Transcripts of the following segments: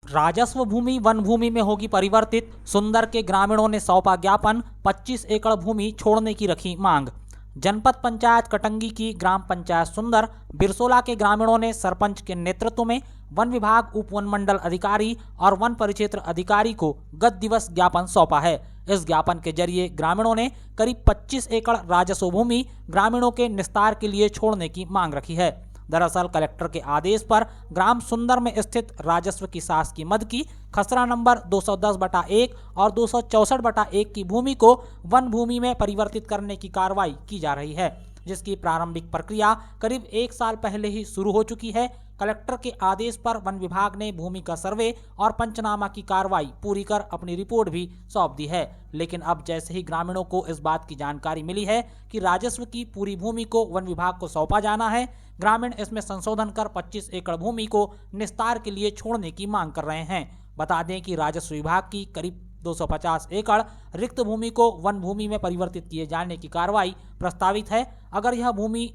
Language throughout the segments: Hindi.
राजस्व भूमि वन भूमि में होगी परिवर्तित। सुंदर के ग्रामीणों ने सौंपा ज्ञापन, 25 एकड़ भूमि छोड़ने की रखी मांग। जनपद पंचायत कटंगी की ग्राम पंचायत सुंदर बिरसोला के ग्रामीणों ने सरपंच के नेतृत्व में वन विभाग, उप वन मंडल अधिकारी और वन परिक्षेत्र अधिकारी को गत दिवस ज्ञापन सौंपा है। इस ज्ञापन के जरिए ग्रामीणों ने करीब 25 एकड़ राजस्व भूमि ग्रामीणों के निस्तार के लिए छोड़ने की मांग रखी है। दरअसल कलेक्टर के आदेश पर ग्राम सुंदर में स्थित राजस्व की शासकीय मद की खसरा नंबर 210/1 और 264/1 की भूमि को वन भूमि में परिवर्तित करने की कार्रवाई की जा रही है, जिसकी प्रारंभिक प्रक्रिया करीब 1 साल पहले ही शुरू हो चुकी है। कलेक्टर के आदेश पर वन विभाग ने भूमि का सर्वे और पंचनामा की कार्रवाई पूरी कर अपनी रिपोर्ट भी सौंप दी है। लेकिन अब जैसे ही ग्रामीणों को इस बात की जानकारी मिली है कि राजस्व की पूरी भूमि को वन विभाग को सौंपा जाना है, ग्रामीण इसमें संशोधन कर 25 एकड़ भूमि को निस्तार के लिए छोड़ने की मांग कर रहे हैं। बता दें कि राजस्व विभाग की करीब 250 एकड़ रिक्त भूमि को वन भूमि में परिवर्तित किए जाने की कार्रवाई प्रस्तावित है। अगर यह भूमि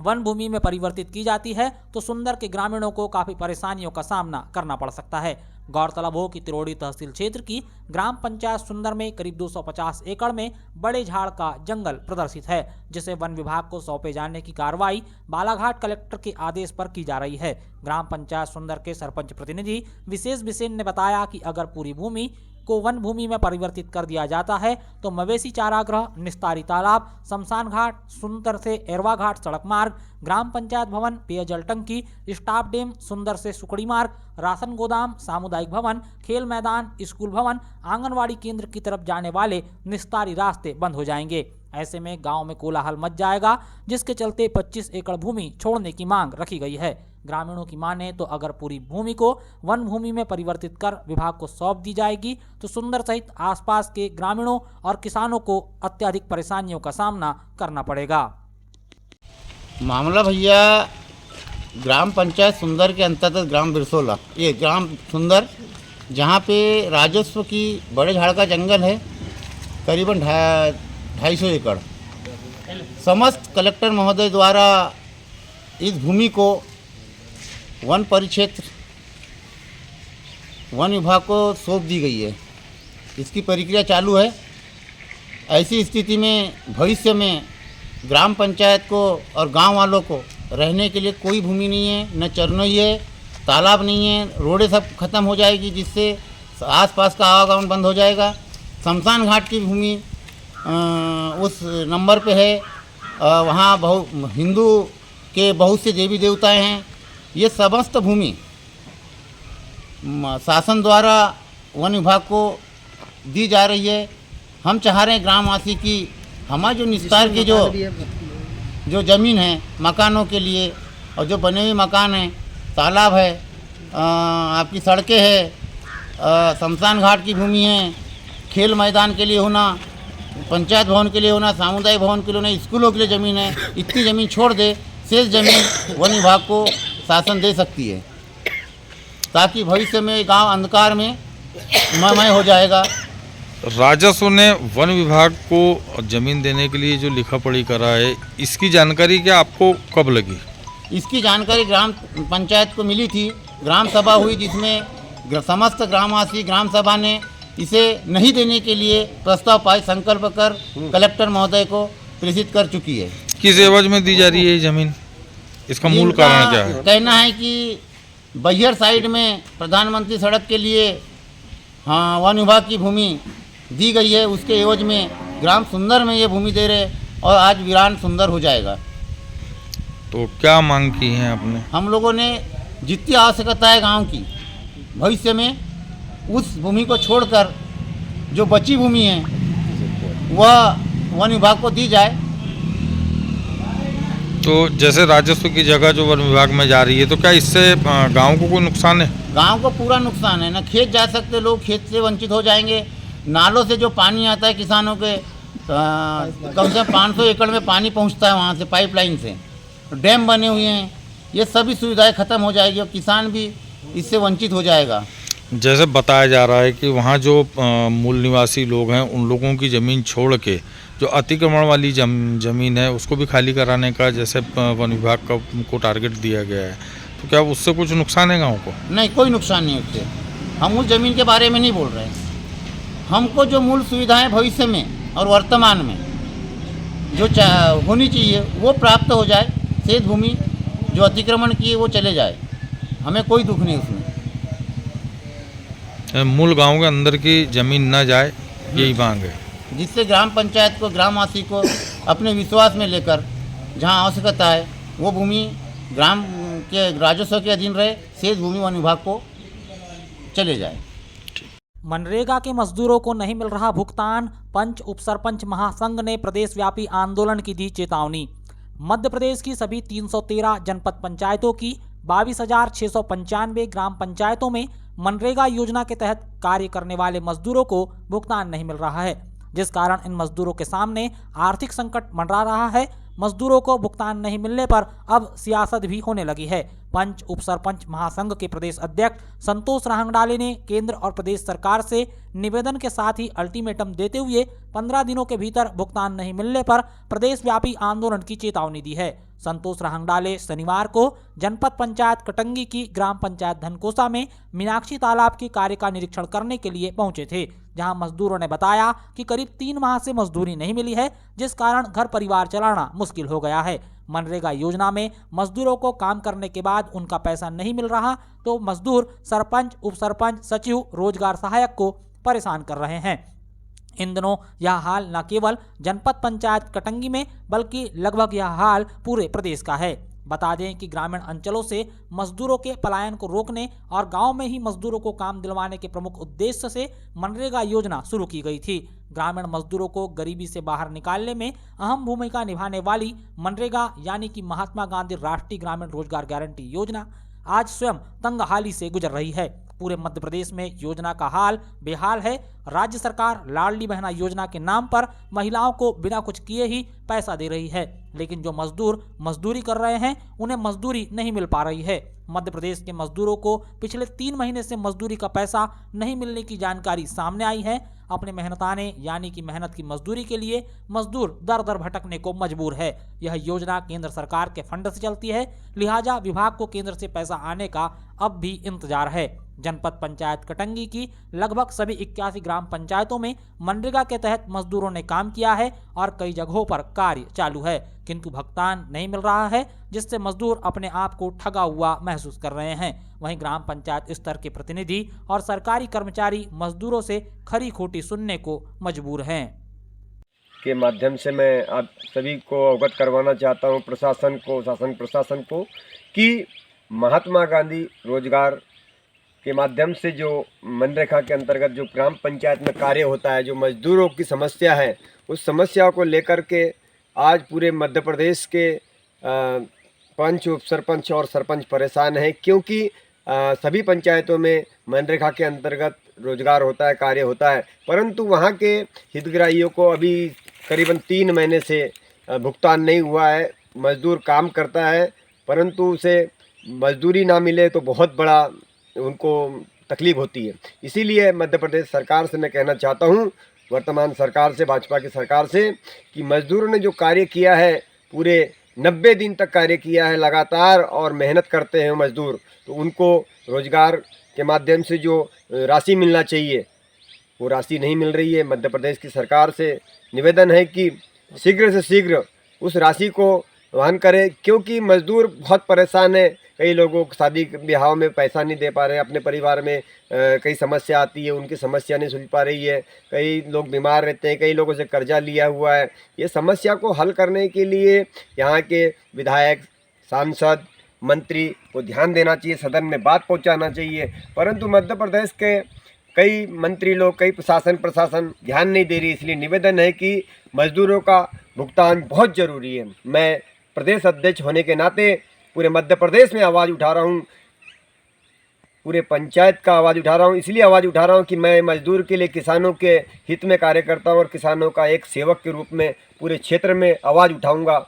वन भूमि में परिवर्तित की जाती है तो सुंदर के ग्रामीणों को काफ़ी परेशानियों का सामना करना पड़ सकता है। गौरतलब हो कि तिरोड़ी तहसील क्षेत्र की ग्राम पंचायत सुंदर में करीब 250 एकड़ में बड़े झाड़ का जंगल प्रदर्शित है, जिसे वन विभाग को सौंपे जाने की कार्रवाई बालाघाट कलेक्टर के आदेश पर की जा रही है। ग्राम पंचायत सुंदर के सरपंच प्रतिनिधि विशेष बिसेन ने बताया कि अगर पूरी भूमि को वन भूमि में परिवर्तित कर दिया जाता है तो मवेशी चारागृह, निस्तारी तालाब, शमशान घाट, सुंदर से एरवा घाट सड़क मार्ग, ग्राम पंचायत भवन, पेयजल टंकी, स्टाफ डैम, सुंदर से सुकड़ी मार्ग, राशन गोदाम, सामुदायिक भवन, खेल मैदान, स्कूल भवन, आंगनवाड़ी केंद्र की तरफ जाने वाले निस्तारी रास्ते बंद हो जाएंगे। ऐसे में गांव में कोलाहल मच जाएगा, जिसके चलते 25 एकड़ भूमि छोड़ने की मांग रखी गई है। ग्रामीणों की माने तो अगर पूरी भूमि को वन भूमि में परिवर्तित कर विभाग को सौंप दी जाएगी तो सुंदर सहित आसपास के ग्रामीणों और किसानों को अत्यधिक परेशानियों का सामना करना पड़ेगा। मामला भैया ग्राम पंचायत सुंदर के अंतर्गत ग्राम बिरसोला, ये ग्राम सुंदर जहाँ पे राजस्व की बड़े झाड़ का जंगल है, करीबन 250 एकड़। समस्त कलेक्टर महोदय द्वारा इस भूमि को वन परिक्षेत्र वन विभाग को सौंप दी गई है। इसकी प्रक्रिया चालू है। ऐसी स्थिति में भविष्य में ग्राम पंचायत को और गांव वालों को रहने के लिए कोई भूमि नहीं है, न चरनोई है, तालाब नहीं है, रोडें सब खत्म हो जाएगी, जिससे आसपास का आवागमन बंद हो जाएगा। शमशान घाट की भूमि उस नंबर पे है, वहाँ हिंदू के बहुत से देवी देवताएं हैं। ये समस्त भूमि शासन द्वारा वन विभाग को दी जा रही है। हम चाह रहे हैं ग्रामवासी की हमारे जो निस्तार की जो ज़मीन है मकानों के लिए, और जो बने हुए मकान हैं, तालाब है, आपकी सड़कें है, शमशान घाट की भूमि है, खेल मैदान के लिए होना, पंचायत भवन के लिए होना, सामुदायिक भवन के लिए होना, स्कूलों के लिए ज़मीन है, इतनी ज़मीन छोड़ दे, शेष ज़मीन वन विभाग को शासन दे सकती है, ताकि भविष्य में गांव अंधकार में मय हो जाएगा। राजस्व ने वन विभाग को जमीन देने के लिए जो लिखा पढ़ी करा है, इसकी जानकारी क्या आपको कब लगी? इसकी जानकारी ग्राम पंचायत को मिली थी। ग्राम सभा हुई, जिसमें समस्त ग्रामवासी ग्राम सभा ने इसे नहीं देने के लिए प्रस्ताव पाए संकल्प कर कलेक्टर महोदय को प्रेषित कर चुकी है। किस एवज में दी जा रही है ये जमीन? इसका मूल कारण क्या है? कहना है कि बैहर साइड में प्रधानमंत्री सड़क के लिए वन विभाग की भूमि दी गई है, उसके एवज में ग्राम सुंदर में ये भूमि दे रहे और आज वीरान सुंदर हो जाएगा। तो क्या मांग की है आपने? हम लोगों ने जितनी आवश्यकता है गांव की, भविष्य में उस भूमि को छोड़कर जो बची भूमि है वह वन विभाग को दी जाए। तो जैसे राजस्व की जगह जो वन विभाग में जा रही है, तो क्या इससे गांव को कोई नुकसान है? गांव को पूरा नुकसान है ना। खेत जा सकते लोग, खेत से वंचित हो जाएंगे। नालों से जो पानी आता है किसानों के, कम से कम 500 एकड़ में पानी पहुंचता है वहां से पाइपलाइन से। डैम बने हुए हैं, ये सभी सुविधाएं खत्म हो जाएगी और किसान भी इससे वंचित हो जाएगा। जैसे बताया जा रहा है कि वहाँ जो मूल निवासी लोग हैं, उन लोगों की ज़मीन छोड़ के जो अतिक्रमण वाली ज़मीन है उसको भी खाली कराने का जैसे वन विभाग को टारगेट दिया गया है। तो क्या उससे कुछ नुकसान है गाँव को? नहीं, कोई नुकसान नहीं उससे। हम उस ज़मीन के बारे में नहीं बोल रहे हैं। हमको जो मूल सुविधाएं भविष्य में और वर्तमान में जो होनी चाहिए वो प्राप्त हो जाए। शेष भूमि जो अतिक्रमण किए वो चले जाए, हमें कोई दुख नहीं उसमें। मूल गांव के अंदर की जमीन ना जाए, यही मांग है। जिससे ग्राम पंचायत को, ग्रामवासी को अपने विश्वास में लेकर जहां आवश्यकता है वो भूमि ग्राम के राजस्व के अधीन रहे, शेष भूमि वन विभाग को चले जाए। मनरेगा के मजदूरों को नहीं मिल रहा भुगतान, पंच उप सरपंच महासंघ ने प्रदेश व्यापी आंदोलन की दी चेतावनी। मध्य प्रदेश की सभी 313 जनपद पंचायतों की 22,695 ग्राम पंचायतों में मनरेगा योजना के तहत कार्य करने वाले मजदूरों को भुगतान नहीं मिल रहा है, जिस कारण इन मजदूरों के सामने आर्थिक संकट मंडरा रहा है। मजदूरों को भुगतान नहीं मिलने पर अब सियासत भी होने लगी है। पंच उप सरपंच महासंघ के प्रदेश अध्यक्ष संतोष राहंगडाले ने केंद्र और प्रदेश सरकार से निवेदन के साथ ही अल्टीमेटम देते हुए 15 दिनों के भीतर भुगतान नहीं मिलने पर प्रदेश व्यापी आंदोलन की चेतावनी दी है। संतोष राहंगडाले शनिवार को जनपद पंचायत कटंगी की ग्राम पंचायत धनकोसा में मीनाक्षी तालाब के कार्य का निरीक्षण करने के लिए पहुंचे थे, जहां मजदूरों ने बताया कि करीब 3 माह से मजदूरी नहीं मिली है, जिस कारण घर परिवार चलाना मुश्किल हो गया है। मनरेगा योजना में मजदूरों को काम करने के बाद उनका पैसा नहीं मिल रहा तो मजदूर सरपंच, उप सरपंच, सचिव, रोजगार सहायक को परेशान कर रहे हैं। इन दिनों यह हाल न केवल जनपद पंचायत कटंगी में बल्कि लगभग यह हाल पूरे प्रदेश का है। बता दें कि ग्रामीण अंचलों से मजदूरों के पलायन को रोकने और गांव में ही मजदूरों को काम दिलवाने के प्रमुख उद्देश्य से मनरेगा योजना शुरू की गई थी। ग्रामीण मजदूरों को गरीबी से बाहर निकालने में अहम भूमिका निभाने वाली मनरेगा यानी कि महात्मा गांधी राष्ट्रीय ग्रामीण रोजगार गारंटी योजना आज स्वयं तंगहाली से गुजर रही है। पूरे मध्य प्रदेश में योजना का हाल बेहाल है। राज्य सरकार लाडली बहना योजना के नाम पर महिलाओं को बिना कुछ किए ही पैसा दे रही है, लेकिन जो मजदूर मजदूरी कर रहे हैं उन्हें मजदूरी नहीं मिल पा रही है। मध्य प्रदेश के मजदूरों को पिछले 3 महीने से मजदूरी का पैसा नहीं मिलने की जानकारी सामने आई है। अपने मेहनताने यानी कि मेहनत की मजदूरी के लिए मजदूर दर दर भटकने को मजबूर है। यह योजना केंद्र सरकार के फंड से चलती है, लिहाजा विभाग को केंद्र से पैसा आने का अब भी इंतजार है। जनपद पंचायत कटंगी की लगभग सभी 81 ग्राम पंचायतों में मनरेगा के तहत मजदूरों ने काम किया है और कई जगहों पर कार्य चालू है, किंतु भुगतान नहीं मिल रहा है, जिससे मजदूर अपने आप को ठगा हुआ महसूस कर रहे हैं। वहीं ग्राम पंचायत स्तर के प्रतिनिधि और सरकारी कर्मचारी मजदूरों से खरी खोटी सुनने को मजबूर हैं। के माध्यम से मैं आप सभी को अवगत करवाना चाहता हूं, प्रशासन को, शासन प्रशासन को, कि महात्मा गांधी रोजगार के माध्यम से जो मनरेगा के अंतर्गत जो ग्राम पंचायत में कार्य होता है, जो मजदूरों की समस्या है, उस समस्या को लेकर के आज पूरे मध्य प्रदेश के पंच, उप सरपंच और सरपंच परेशान हैं, क्योंकि सभी पंचायतों में मनरेगा के अंतर्गत रोजगार होता है, कार्य होता है, परंतु वहाँ के हितग्राहियों को अभी करीबन 3 महीने से भुगतान नहीं हुआ है। मजदूर काम करता है परंतु उसे मजदूरी ना मिले तो बहुत बड़ा उनको तकलीफ होती है। इसीलिए मध्य प्रदेश सरकार से मैं कहना चाहता हूँ, वर्तमान सरकार से, भाजपा की सरकार से, कि मजदूरों ने जो कार्य किया है, पूरे 90 दिन तक कार्य किया है लगातार और मेहनत करते हैं मजदूर, तो उनको रोजगार के माध्यम से जो राशि मिलना चाहिए वो राशि नहीं मिल रही है। मध्य प्रदेश की सरकार से निवेदन है कि शीघ्र से शीघ्र उस राशि को वहन करे, क्योंकि मजदूर बहुत परेशान है। कई लोगों को शादी ब्याह में पैसा नहीं दे पा रहे हैं, अपने परिवार में कई समस्या आती है, उनकी समस्या नहीं सुलझ पा रही है, कई लोग बीमार रहते हैं, कई लोगों से कर्जा लिया हुआ है। ये समस्या को हल करने के लिए यहाँ के विधायक, सांसद, मंत्री को ध्यान देना चाहिए, सदन में बात पहुँचाना चाहिए, परंतु मध्य प्रदेश के कई मंत्री लोग, कई प्रशासन ध्यान नहीं दे रही। इसलिए निवेदन है कि मजदूरों का भुगतान बहुत ज़रूरी है। मैं प्रदेश अध्यक्ष होने के नाते पूरे मध्य प्रदेश में आवाज़ उठा रहा हूँ, पूरे पंचायत का आवाज़ उठा रहा हूँ। इसलिए आवाज़ उठा रहा हूँ कि मैं मजदूर के लिए, किसानों के हित में कार्य करता हूँ और किसानों का एक सेवक के रूप में पूरे क्षेत्र में आवाज़ उठाऊंगा।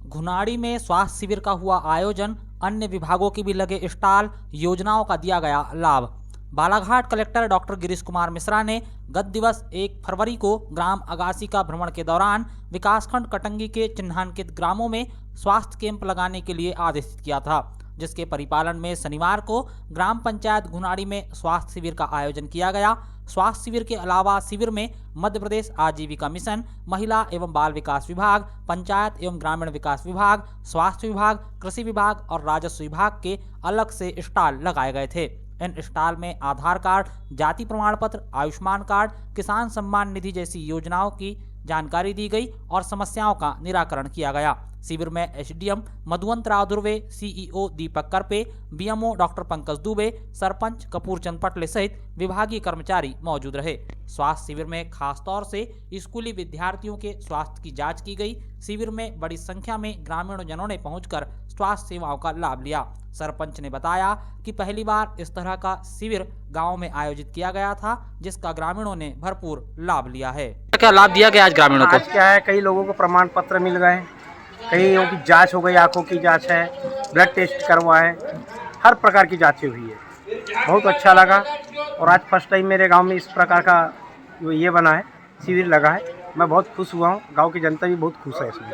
घुनाड़ी में स्वास्थ्य शिविर का हुआ आयोजन, अन्य विभागों के भी लगे स्टॉल, योजनाओं का दिया गया लाभ। बालाघाट कलेक्टर डॉक्टर गिरीश कुमार मिश्रा ने गत दिवस 1 फरवरी को ग्राम अगासी का भ्रमण के दौरान विकासखंड कटंगी के चिन्हांकित ग्रामों में स्वास्थ्य कैंप लगाने के लिए आदेशित किया था, जिसके परिपालन में शनिवार को ग्राम पंचायत घुनाड़ी में स्वास्थ्य शिविर का आयोजन किया गया। स्वास्थ्य शिविर के अलावा शिविर में मध्य प्रदेश आजीविका मिशन, महिला एवं बाल विकास विभाग, पंचायत एवं ग्रामीण विकास विभाग, स्वास्थ्य विभाग, कृषि विभाग और राजस्व विभाग के अलग से स्टॉल लगाए गए थे। इन स्टॉल में आधार कार्ड, जाति प्रमाण पत्र, आयुष्मान कार्ड, किसान सम्मान निधि जैसी योजनाओं की जानकारी दी गई और समस्याओं का निराकरण किया गया। शिविर में एसडीएम मधुवंत राव दुर्वे, सीईओ दीपक करपे, बीएमओ डॉक्टर पंकज दुबे, सरपंच कपूरचंद पटले सहित विभागीय कर्मचारी मौजूद रहे। स्वास्थ्य शिविर में खासतौर से स्कूली विद्यार्थियों के स्वास्थ्य की जांच की गई। शिविर में बड़ी संख्या में ग्रामीण जनों ने पहुंचकर स्वास्थ्य सेवाओं का लाभ लिया। सरपंच ने बताया कि पहली बार इस तरह का शिविर गांव में आयोजित किया गया था, जिसका ग्रामीणों ने भरपूर लाभ लिया है। क्या लाभ दिया गया आज ग्रामीणों को? आज क्या है, कई लोगों को प्रमाण पत्र मिल गए, कईयों की जांच हो गई, आंखों की जांच है, ब्लड टेस्ट करवाए, हर प्रकार की जांचें हुई है। बहुत अच्छा लगा और आज फर्स्ट टाइम मेरे गांव में इस प्रकार का ये बना है, शिविर लगा है। मैं बहुत खुश हुआ हूँ, गांव की जनता भी बहुत खुश है इसमें।